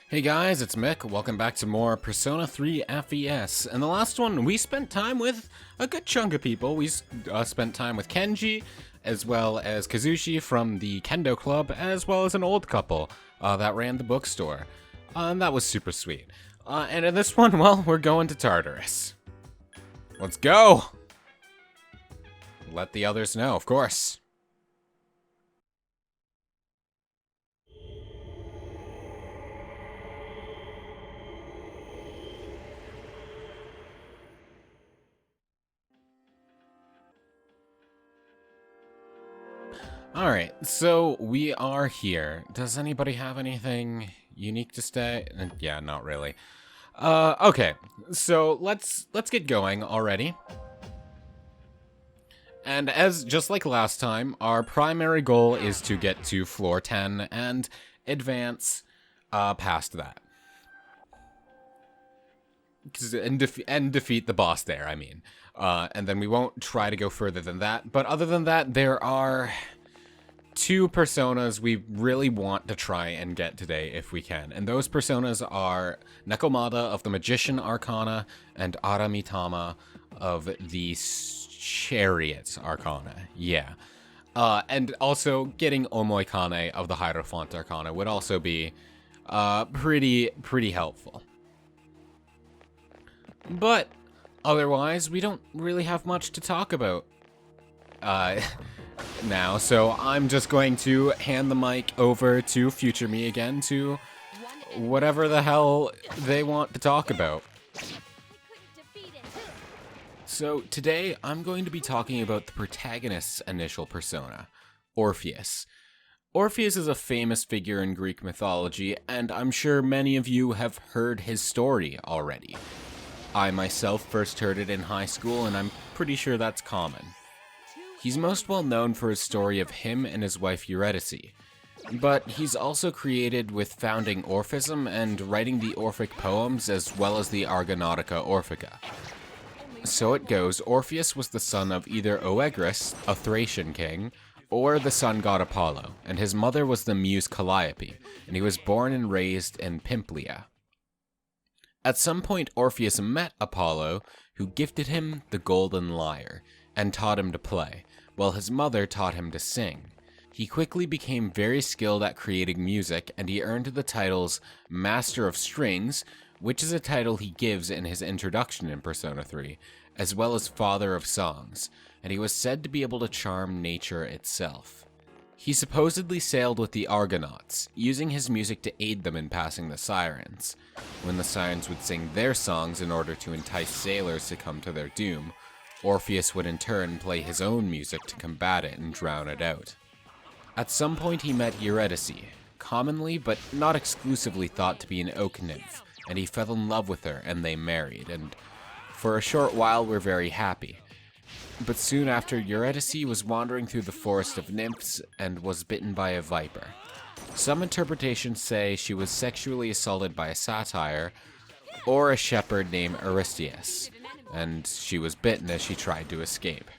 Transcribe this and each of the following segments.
Hey guys, it's Mick. Welcome back to more Persona 3 FES. And the last one, we spent time with a good chunk of people. We spent time with Kenji, as well as Kazushi from the Kendo Club, as well as an old couple that ran the bookstore. And that was super sweet. And in this one, well, we're going to Tartarus. Let's go! Let the others know, of course. Alright, so we are here. Does anybody have anything unique to say? Yeah, not really. Okay, so let's get going already. And as just like last time, our primary goal is to get to floor 10 and advance past that. And defeat the boss there, I mean. And then we won't try to go further than that. But other than that, there are two personas we really want to try and get today if we can. And those personas are Nekomata of the Magician Arcana and Aramitama of the Chariot Arcana. Yeah. And also getting Omoikane of the Hierophant Arcana would also be pretty helpful. But otherwise, we don't really have much to talk about now, so I'm just going to hand the mic over to future me again to whatever the hell they want to talk about. So today I'm going to be talking about the protagonist's initial persona, Orpheus. Orpheus is a famous figure in Greek mythology, and I'm sure many of you have heard his story already. I myself first heard it in high school, and I'm pretty sure that's common. He's most well known for his story of him and his wife Eurydice, but he's also created with founding Orphism and writing the Orphic poems as well as the Argonautica Orphica. So it goes, Orpheus was the son of either Oeagrus, a Thracian king, or the sun god Apollo, and his mother was the muse Calliope, and he was born and raised in Pimplia. At some point, Orpheus met Apollo, who gifted him the golden lyre, and taught him to play, while his mother taught him to sing. He quickly became very skilled at creating music, and he earned the titles Master of Strings, which is a title he gives in his introduction in Persona 3, as well as Father of Songs, and he was said to be able to charm nature itself. He supposedly sailed with the Argonauts, using his music to aid them in passing the sirens. When the sirens would sing their songs in order to entice sailors to come to their doom, Orpheus would in turn play his own music to combat it and drown it out. At some point he met Eurydice, commonly but not exclusively thought to be an oak nymph, and he fell in love with her and they married, and for a short while were very happy. But soon after, Eurydice was wandering through the forest of nymphs and was bitten by a viper. Some interpretations say she was sexually assaulted by a satyr or a shepherd named Aristeus, and she was bitten as she tried to escape.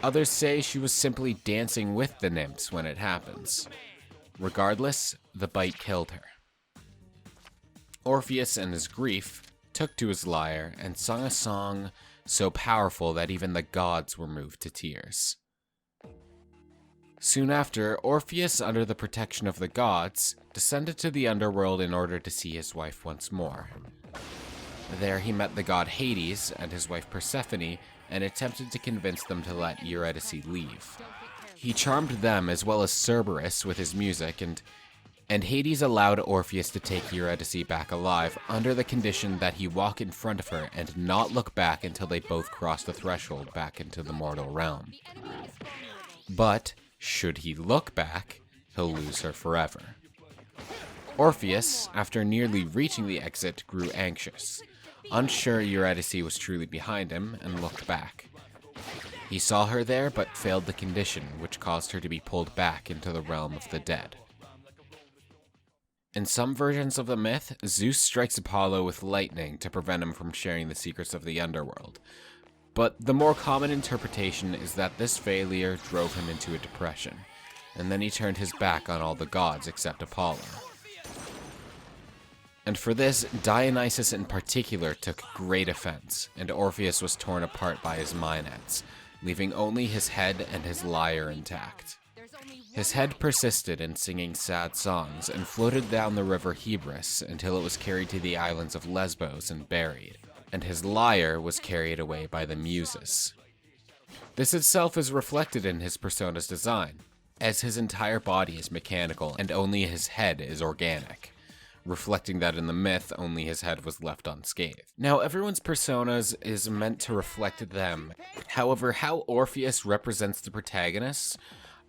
Others say she was simply dancing with the nymphs when it happens. Regardless, the bite killed her. Orpheus, in his grief, took to his lyre and sung a song so powerful that even the gods were moved to tears. Soon after, Orpheus, under the protection of the gods, descended to the underworld in order to see his wife once more. There he met the god Hades and his wife Persephone and attempted to convince them to let Eurydice leave. He charmed them as well as Cerberus with his music, and Hades allowed Orpheus to take Eurydice back alive under the condition that he walk in front of her and not look back until they both cross the threshold back into the mortal realm. But should he look back, he'll lose her forever. Orpheus, after nearly reaching the exit, grew anxious. Unsure Eurydice was truly behind him, and looked back. He saw her there, but failed the condition, which caused her to be pulled back into the realm of the dead. In some versions of the myth, Zeus strikes Apollo with lightning to prevent him from sharing the secrets of the underworld. But the more common interpretation is that this failure drove him into a depression, and then he turned his back on all the gods except Apollo. And for this, Dionysus in particular took great offense, and Orpheus was torn apart by his Maenads, leaving only his head and his lyre intact. His head persisted in singing sad songs and floated down the river Hebrus until it was carried to the islands of Lesbos and buried, and his lyre was carried away by the Muses. This itself is reflected in his persona's design, as his entire body is mechanical and only his head is organic, reflecting that in the myth only his head was left unscathed. Now, everyone's personas is meant to reflect them. However, how Orpheus represents the protagonists,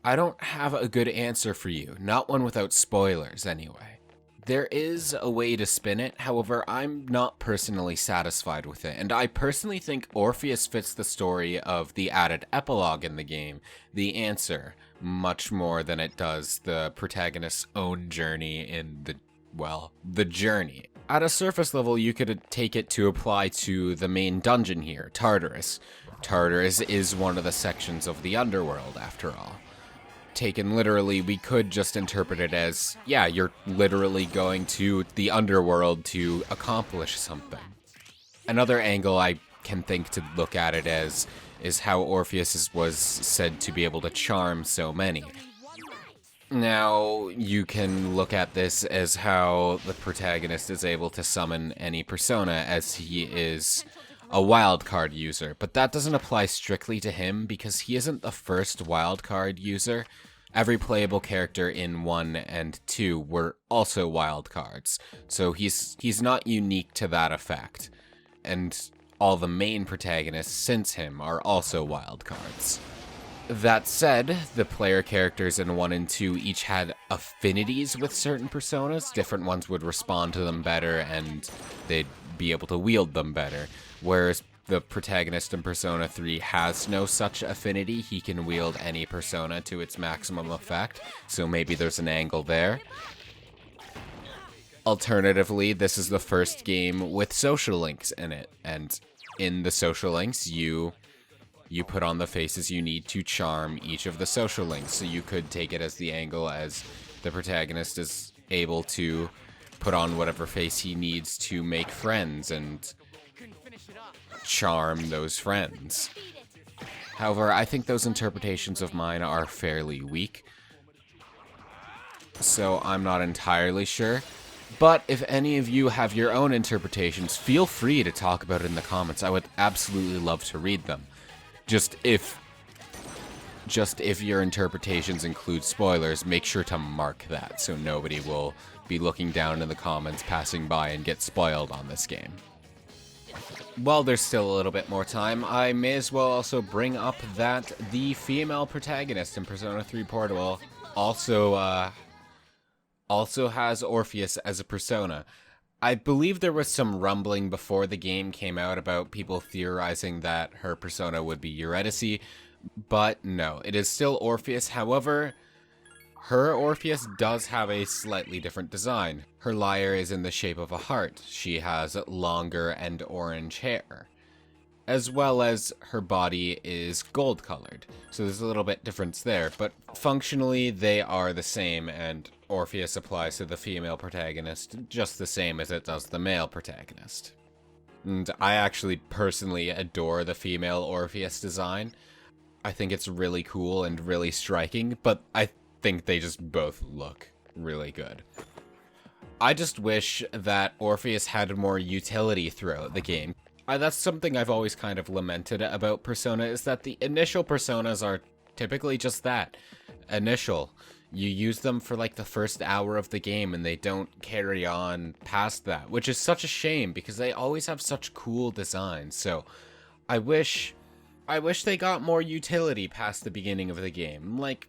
I don't have a good answer for you, not one without spoilers anyway. There is a way to spin it, however, I'm not personally satisfied with it, and I personally think Orpheus fits the story of the added epilogue in the game, The Answer, much more than it does the protagonist's own journey in the journey. At a surface level, you could take it to apply to the main dungeon here, Tartarus. Tartarus is one of the sections of the underworld, after all. Taken literally, we could just interpret it as, yeah, you're literally going to the underworld to accomplish something. Another angle I can think to look at it as is how Orpheus was said to be able to charm so many. Now, you can look at this as how the protagonist is able to summon any persona as he is a wildcard user, but that doesn't apply strictly to him because he isn't the first wildcard user. Every playable character in 1 and 2 were also wildcards, so he's not unique to that effect. And all the main protagonists since him are also wildcards. That said, the player characters in 1 and 2 each had affinities with certain personas. Different ones would respond to them better and they'd be able to wield them better, whereas the protagonist in Persona 3 has no such affinity. He can wield any persona to its maximum effect, so maybe there's an angle there. Alternatively, this is the first game with social links in it, and in the social links, you put on the faces you need to charm each of the social links, so you could take it as the angle as the protagonist is able to put on whatever face he needs to make friends and charm those friends. However, I think those interpretations of mine are fairly weak, so I'm not entirely sure. But if any of you have your own interpretations, feel free to talk about it in the comments. I would absolutely love to read them. Just if your interpretations include spoilers, make sure to mark that so nobody will be looking down in the comments, passing by, and get spoiled on this game. While there's still a little bit more time, I may as well also bring up that the female protagonist in Persona 3 Portable also has Orpheus as a persona. I believe there was some rumbling before the game came out about people theorizing that her persona would be Eurydice, but no, it is still Orpheus. However, her Orpheus does have a slightly different design. Her lyre is in the shape of a heart. She has longer and orange hair, as well as her body is gold colored. So there's a little bit difference there, but functionally they are the same, and Orpheus applies to the female protagonist just the same as it does the male protagonist. And I actually personally adore the female Orpheus design. I think it's really cool and really striking, but I think they just both look really good. I just wish that Orpheus had more utility throughout the game. That's something I've always kind of lamented about Persona, is that the initial personas are typically just that. Initial. You use them for like the first hour of the game and they don't carry on past that, which is such a shame because they always have such cool designs. So I wish they got more utility past the beginning of the game. Like,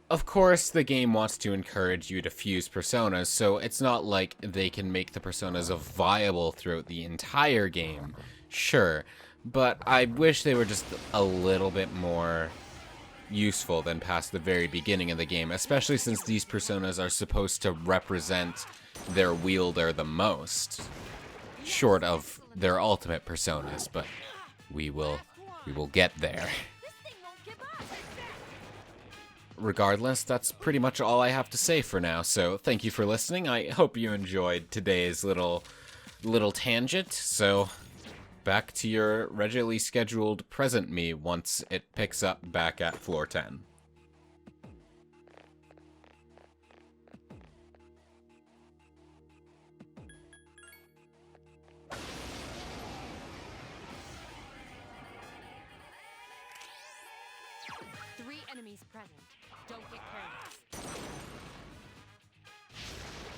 of course, the game wants to encourage you to fuse personas, so it's not like they can make the personas viable throughout the entire game, sure, but I wish they were just a little bit more useful than past the very beginning of the game, especially since these personas are supposed to represent their wielder the most, short of their ultimate personas, but we will get there. regardless, that's pretty much all I have to say for now, so thank you for listening. I hope you enjoyed today's little tangent, so back to your regularly scheduled present me once it picks up back at floor 10. Enemies present. Don't get careless.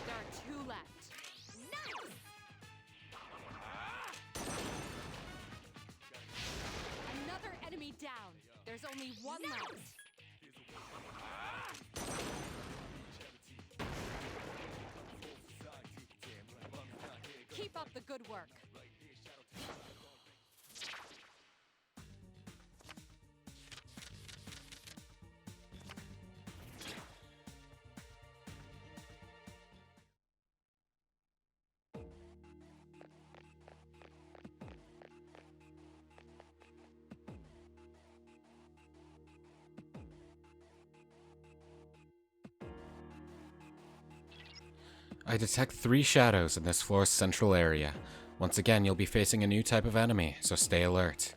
There are 2 left. Nice! Another enemy down. There's only 1 left. Keep up the good work. I detect 3 shadows in this floor's central area. Once again, you'll be facing a new type of enemy, so stay alert.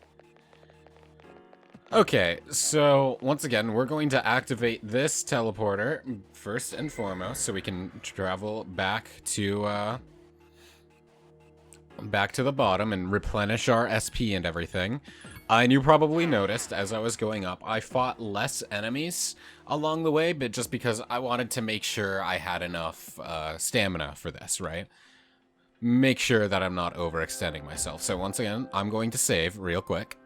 Okay, so once again, we're going to activate this teleporter first and foremost, so we can travel back to the bottom and replenish our SP and everything. And you probably noticed as I was going up, I fought less enemies along the way, but just because I wanted to make sure I had enough stamina for this, right? Make sure that I'm not overextending myself. So once again, I'm going to save real quick.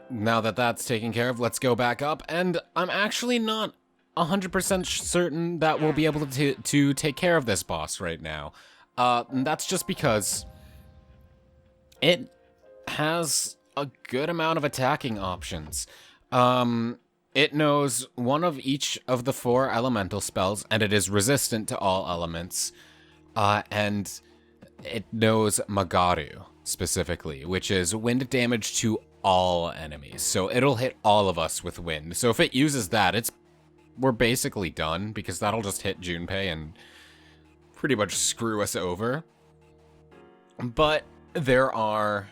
Now that that's taken care of, let's go back up, and I'm actually not 100% certain that we'll be able to take care of this boss right now. And that's just because it has a good amount of attacking options. It knows one of each of the 4 elemental spells, and it is resistant to all elements. And it knows Magaru, specifically, which is wind damage to all enemies. So it'll hit all of us with wind. So if it uses that, we're basically done, because that'll just hit Junpei and pretty much screw us over. But there are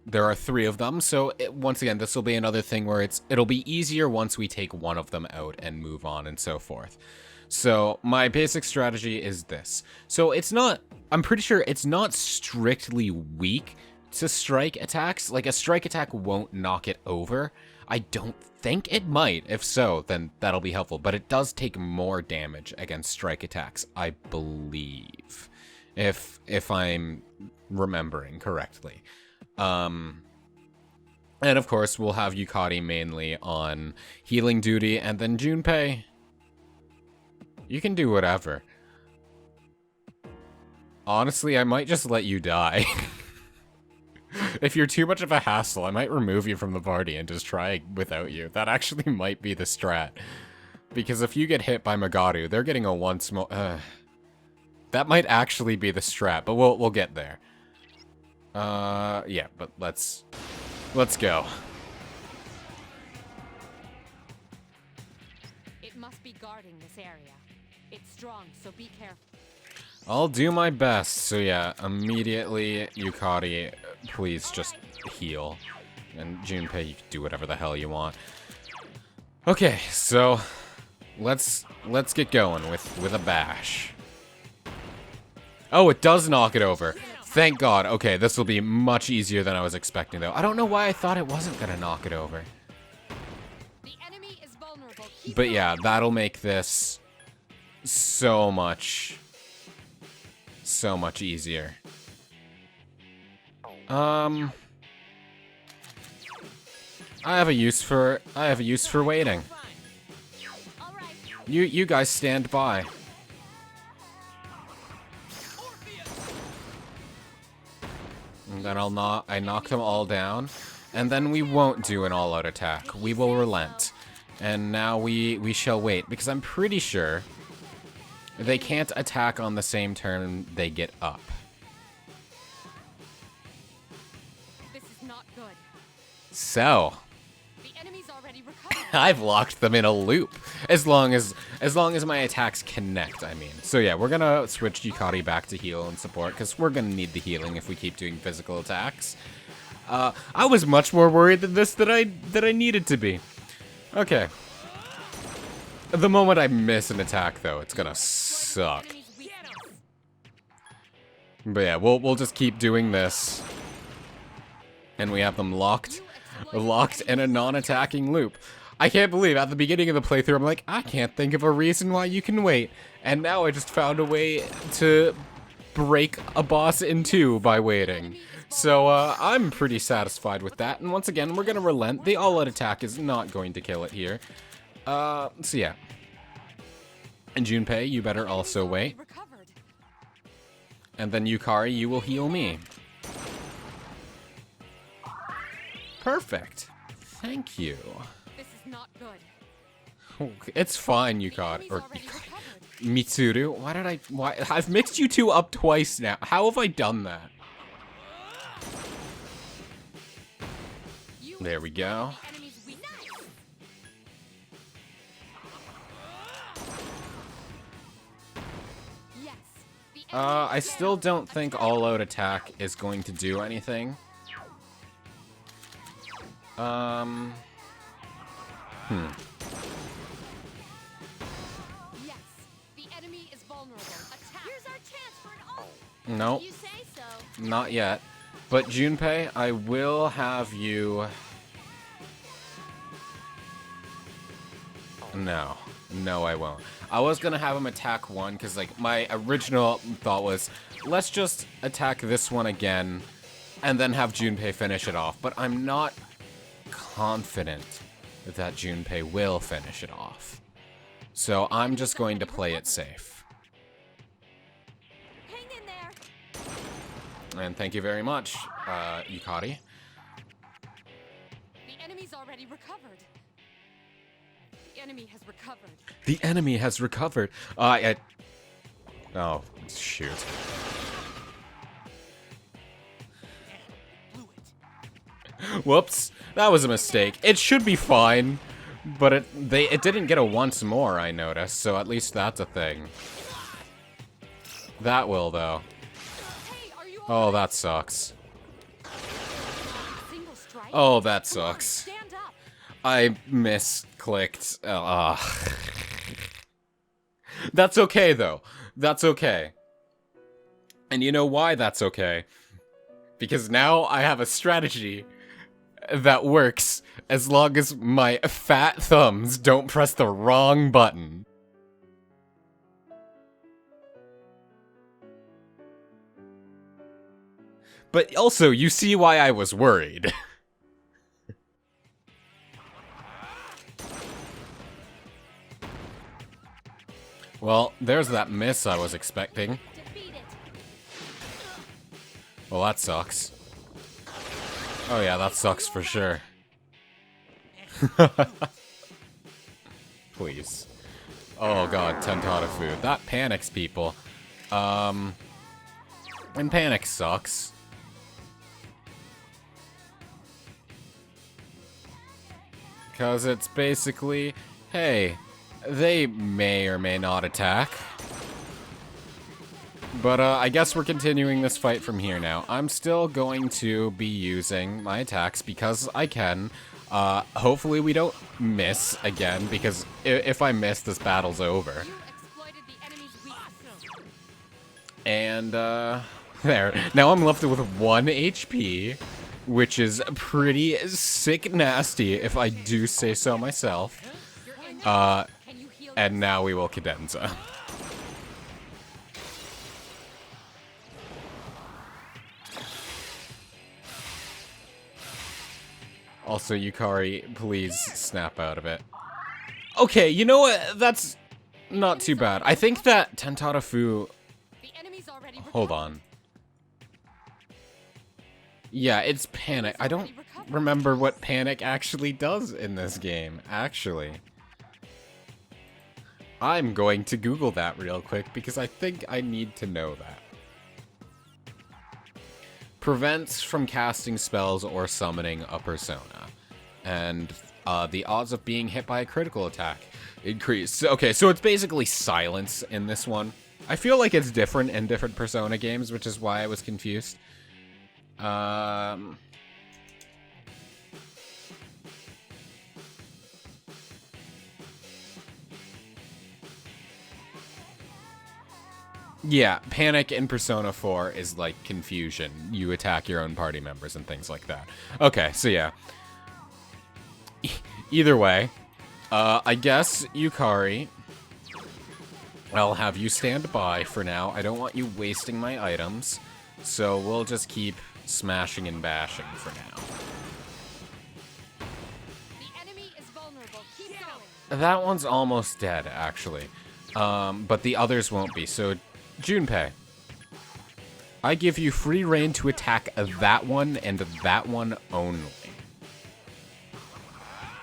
3 of them, so once again, this will be another thing where it'll be easier once we take one of them out and move on and so forth. So my basic strategy is this. So I'm pretty sure it's not strictly weak to strike attacks. Like, a strike attack won't knock it over. I don't think it might. If so, then that'll be helpful. But it does take more damage against strike attacks, I believe, if I'm remembering correctly. And of course, we'll have Yukari mainly on healing duty, and then Junpei, you can do whatever. Honestly, I might just let you die. If you're too much of a hassle, I might remove you from the party and just try without you. That actually might be the strat. Because if you get hit by Magaru, they're getting a once more... that might actually be the strat, but we'll get there. Yeah, but let's go. It must be guarding this area. It's strong, so be careful. I'll do my best. So yeah, immediately, Yukari, please just heal. And Junpei, you can do whatever the hell you want. Okay, so let's get going with a bash. Oh, it does knock it over. Thank God. Okay, this will be much easier than I was expecting, though. I don't know why I thought it wasn't gonna knock it over. The enemy is vulnerable. But yeah, that'll make this so much easier. I have a use for waiting. You guys stand by. And then I knock them all down, and then we won't do an all-out attack. We will relent. And now we shall wait, because I'm pretty sure they can't attack on the same turn they get up. This is not good. So, The enemy's already already recovered. I've locked them in a loop. As long as my attacks connect, I mean. So yeah, we're gonna switch Yukari back to heal and support, because we're gonna need the healing if we keep doing physical attacks. I was much more worried than this that I needed to be. Okay. The moment I miss an attack, though, it's gonna suck. But yeah, we'll just keep doing this. And we have them locked in a non-attacking loop. I can't believe at the beginning of the playthrough, I'm like, I can't think of a reason why you can wait. And now I just found a way to break a boss in two by waiting. So I'm pretty satisfied with that. And once again, we're gonna relent. The all-out attack is not going to kill it here. So yeah. And Junpei, you better also wait. And then Yukari, you will heal me. Perfect. Thank you. This is not good. It's fine, Yukari. Or Mitsuru. Why? I've mixed you two up twice now. How have I done that? There we go. I still don't think all-out attack is going to do anything. Yes, the enemy is vulnerable. Attack. Here's our chance for an ult. Nope. You say so. Not yet. But Junpei, I will have you... No. No, I won't. I was gonna have him attack one, because, like, my original thought was, let's just attack this one again, and then have Junpei finish it off. But I'm not confident that Junpei will finish it off. So I'm just going to play it safe. Hang in there. And thank you very much, Yukari. The enemy's already recovered. The enemy has recovered. The enemy has recovered. Oh, shoot. Whoops, that was a mistake. It should be fine, but it didn't get a once more, I noticed, so at least that's a thing. That will, though. Oh, that sucks. Oh, that sucks. I misclicked. That's okay, though. That's okay. And you know why that's okay? Because now I have a strategy that works as long as my fat thumbs don't press the wrong button. But also, you see why I was worried. Well, there's that miss I was expecting. Well, that sucks. Oh yeah, that sucks for sure. Please. Oh god, Tentata food. That panics people. And panic sucks. Because it's basically, hey, they may or may not attack. But I guess we're continuing this fight from here now. I'm still going to be using my attacks because I can. Hopefully we don't miss again, because if I miss, this battle's over. And there. Now I'm left with 1 HP, which is pretty sick nasty, if I do say so myself. And now we will cadenza. Also, Yukari, please snap out of it. Okay, you know what? That's not too bad. I think that Tentata Fu... Hold on. Yeah, it's panic. I don't remember what panic actually does in this game, actually. I'm going to Google that real quick because I think I need to know that. Prevents from casting spells or summoning a persona. And The odds of being hit by a critical attack increase. Okay, so it's basically silence in this one. I feel like it's different in different Persona games, which is why I was confused. Yeah, panic in Persona 4 is like confusion. You attack your own party members and things like that. Okay, so yeah. Either way, I guess, Yukari, I'll have you stand by for now. I don't want you wasting my items, so we'll just keep smashing and bashing for now. The enemy is vulnerable. Keep going. That one's almost dead, actually. But the others won't be, so Junpei, I give you free reign to attack that one and that one only.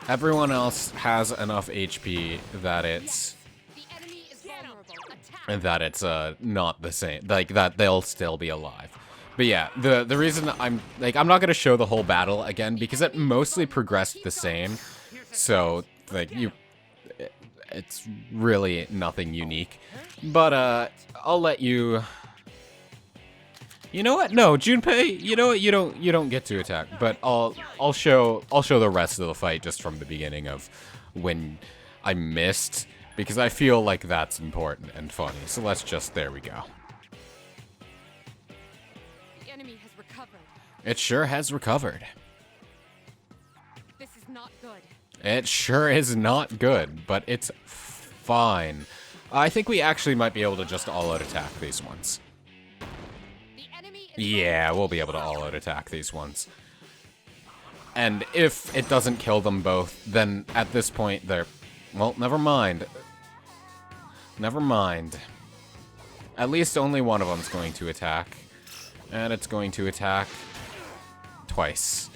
Everyone else has enough HP that it's The enemy is vulnerable. Attack. that it's not the same, like that they'll still be alive. But yeah, the reason I'm not gonna show the whole battle again because it mostly progressed the same, so like it's really nothing unique. But I'll let you. You know what? No, Junpei. You know what? You don't get to attack. But I'll show the rest of the fight just from the beginning of when I missed because I feel like that's important and funny. So there we go. The enemy has recovered. It sure has recovered. This is not good. It sure is not good, but it's fine. I think we actually might be able to just all-out attack these ones. The enemy is Yeah, we'll be able to all-out attack these ones. And if it doesn't kill them both, then at this point they're... Well, never mind. Never mind. At least only one of them's going to attack. And it's going to attack... twice.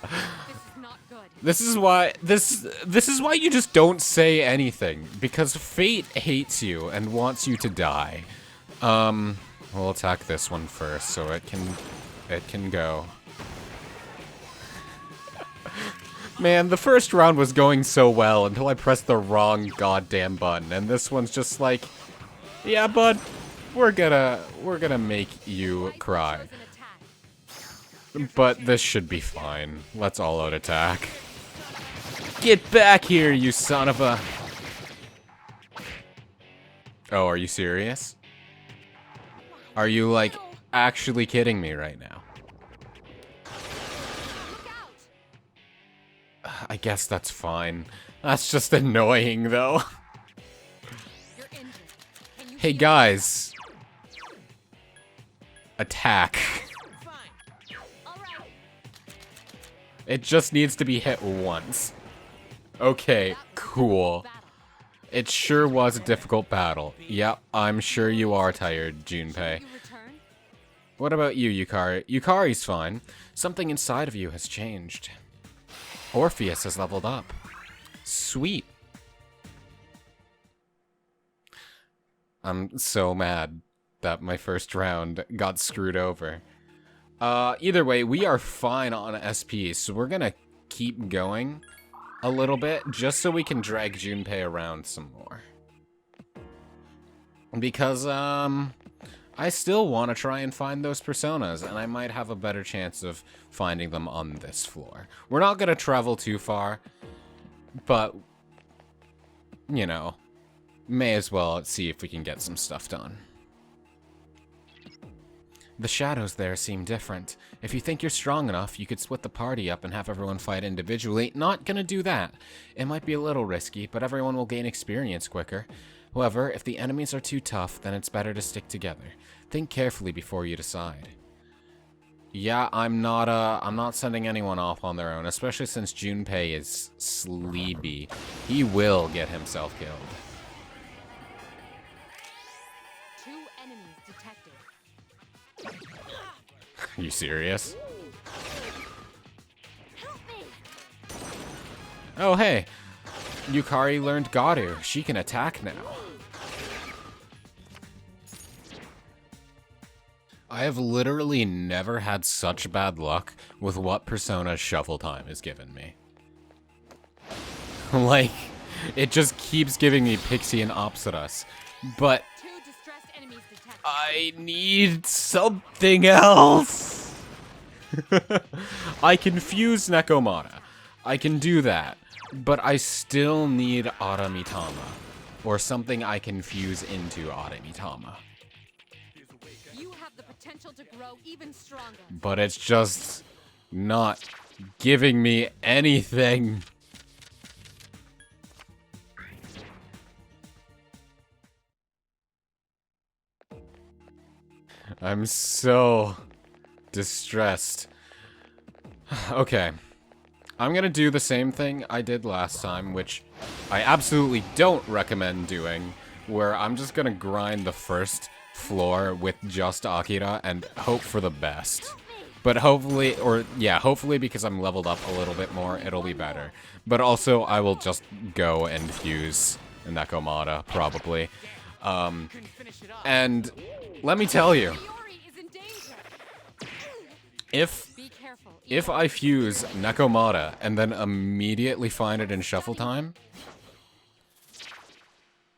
This is not good. This is why you just don't say anything, because fate hates you and wants you to die. We'll attack this one first so it can go. Man, the first round was going so well until I pressed the wrong goddamn button, and this one's just like, yeah, bud, we're gonna make you cry. But this should be fine. Let's all-out attack. Get back here, you son of a... Oh, are you serious? Are you, like, actually kidding me right now? I guess that's fine. That's just annoying, though. Hey, guys. Attack. It just needs to be hit once. Okay, cool. It sure was a difficult battle. Yep, I'm sure you are tired, Junpei. What about you, Yukari? Yukari's fine. Something inside of you has changed. Orpheus has leveled up. Sweet. I'm so mad that my first round got screwed over. Either way, we are fine on SP, so we're gonna keep going a little bit, just so we can drag Junpei around some more. Because, I still want to try and find those personas, and I might have a better chance of finding them on this floor. We're not gonna travel too far, but, you know, may as well see if we can get some stuff done. The shadows there seem different. If you think you're strong enough, you could split the party up and have everyone fight individually. Not gonna do that. It might be a little risky, but everyone will gain experience quicker. However, if the enemies are too tough, then it's better to stick together. Think carefully before you decide. Yeah, I'm not sending anyone off on their own, especially since Junpei is sleepy. He will get himself killed. Are you serious? Oh, hey. Yukari learned Garu. She can attack now. I have literally never had such bad luck with what Persona Shuffle Time has given me. Like, it just keeps giving me Pixie and Opsitus. But Two distressed enemies detected. I need something else. I can fuse Nekomata. I can do that. But I still need Aramitama. Or something I can fuse into Aramitama. You have the potential to grow even stronger. But it's just not giving me anything. I'm so distressed. Okay. I'm gonna do the same thing I did last time, which I absolutely don't recommend doing, where I'm just gonna grind the first floor with just Akira and hope for the best. But hopefully, hopefully because I'm leveled up a little bit more, it'll be better. But also, I will just go and fuse Nekomata, probably. And let me tell you, Yori is in danger. Be careful. if I fuse Nekomata and then immediately find it in shuffle time,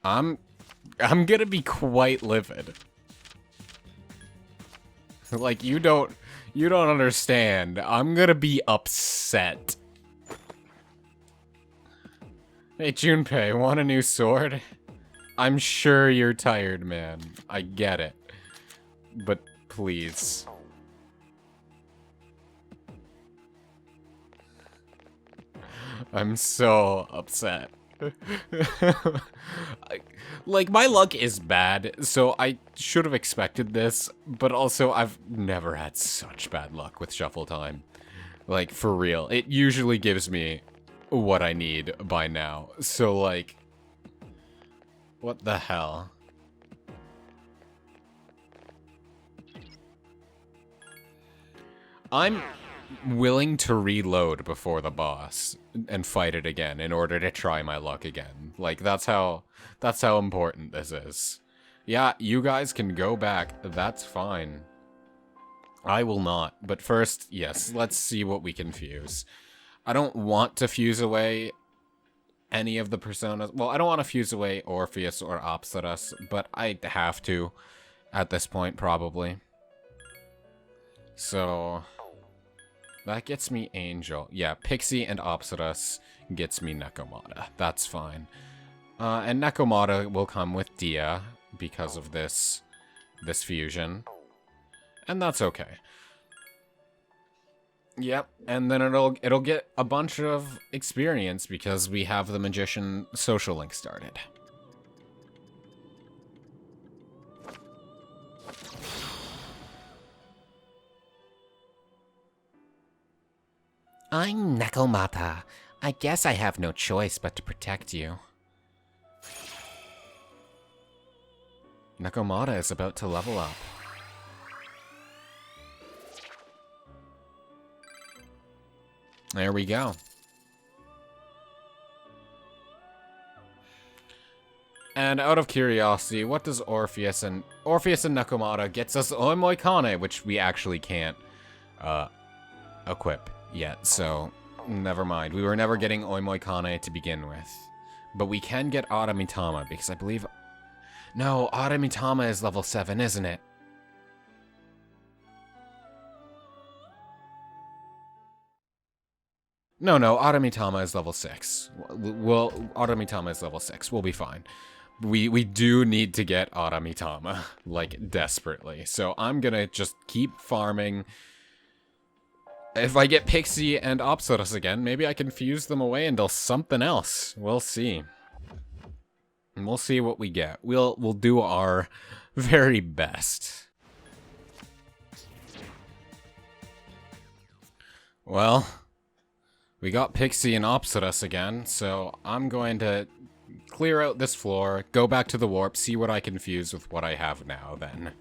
I'm gonna be quite livid. Like, you don't understand. I'm gonna be upset. Hey, Junpei, want a new sword? I'm sure you're tired, man. I get it. But please. I'm so upset. Like, my luck is bad, so I should have expected this, but also I've never had such bad luck with shuffle time. Like, for real. It usually gives me what I need by now. So, like, what the hell? I'm willing to reload before the boss and fight it again in order to try my luck again. Like, that's how important this is. Yeah, you guys can go back. That's fine. I will not. But first, yes, let's see what we can fuse. I don't want to fuse away any of the personas. Well, I don't want to fuse away Orpheus or Opsitus, but I have to at this point, probably. So that gets me Angel. Yeah, Pixie and Opsitus gets me Nekomata. That's fine. And Nekomata will come with Dia because of this fusion. And that's okay. Yep, and then it'll get a bunch of experience because we have the Magician social link started. I'm Nekomata. I guess I have no choice but to protect you. Nekomata is about to level up. There we go. And out of curiosity, what does Orpheus and Nekomata gets us Oimoikane, which we actually can't equip yet, so never mind. We were never getting Oimoikane to begin with. But we can get Aramitama, because I believe... No, Aramitama is level 7, isn't it? No, Aramitama is level 6. Well, Aramitama is level 6. We'll be fine. We do need to get Aramitama, like, desperately. So I'm gonna just keep farming. If I get Pixie and Opsitus again, maybe I can fuse them away into something else. We'll see. And we'll see what we get. We'll do our very best. Well, we got Pixie and Opsitus again, so I'm going to clear out this floor, go back to the warp, see what I can fuse with what I have now, then.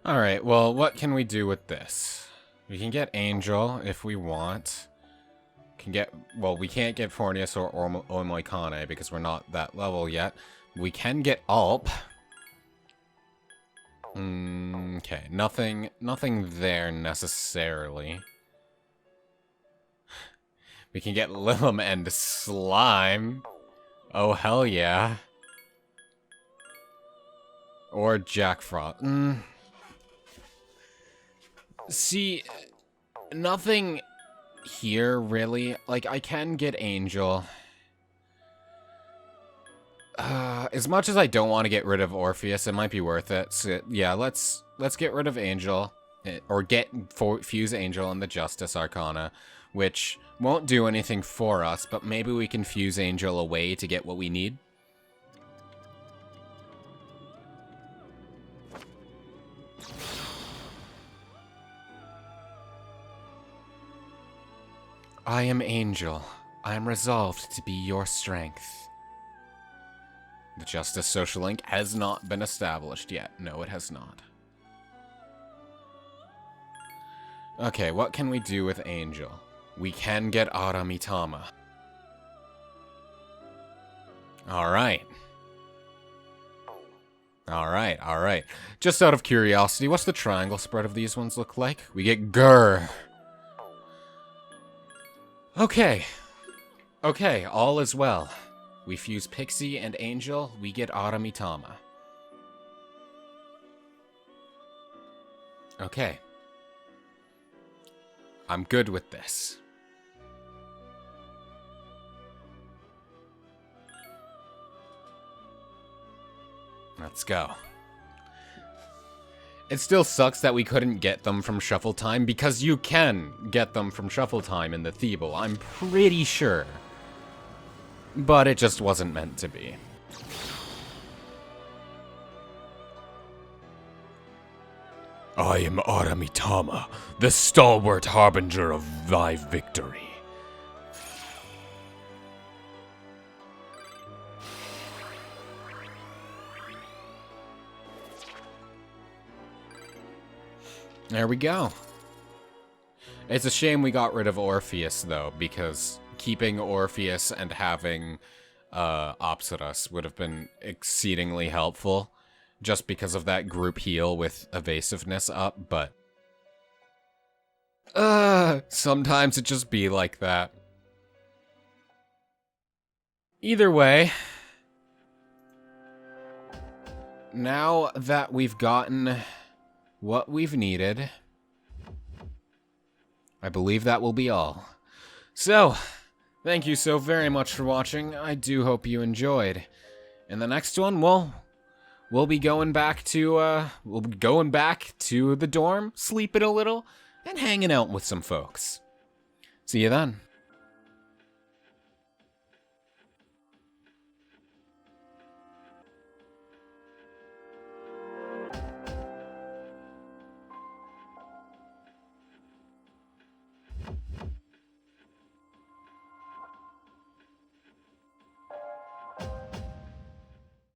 Alright, well, what can we do with this? We can get Angel, if we want. Well, we can't get Fornius or Oimoikane, because we're not that level yet. We can get Alp. Okay, nothing there necessarily. We can get Lilum and Slime. Oh, hell yeah. Or Jack Frost. See, nothing here, really. Like, I can get Angel. As much as I don't want to get rid of Orpheus, it might be worth it. So, yeah, let's get rid of Angel. Or fuse Angel and the Justice Arcana, which won't do anything for us, but maybe we can fuse Angel away to get what we need. I am Angel. I am resolved to be your strength. The Justice Social Link has not been established yet. No, it has not. Okay, what can we do with Angel? We can get Aramitama. Alright. Alright. Just out of curiosity, what's the triangle spread of these ones look like? We get Grr. Okay, all is well. We fuse Pixie and Angel, we get Aramitama. Okay. I'm good with this. Let's go. It still sucks that we couldn't get them from Shuffle Time, because you can get them from Shuffle Time in the Thebo, I'm pretty sure. But it just wasn't meant to be. I am Aramitama, the stalwart harbinger of thy victory. There we go. It's a shame we got rid of Orpheus, though, because keeping Orpheus and having Apsaras would have been exceedingly helpful, just because of that group heal with evasiveness up, but sometimes it just be like that. Either way, now that we've gotten what we've needed, I believe that will be all. So, thank you so very much for watching. I do hope you enjoyed. In the next one, we'll be going back to the dorm, sleeping a little, and hanging out with some folks. See you then.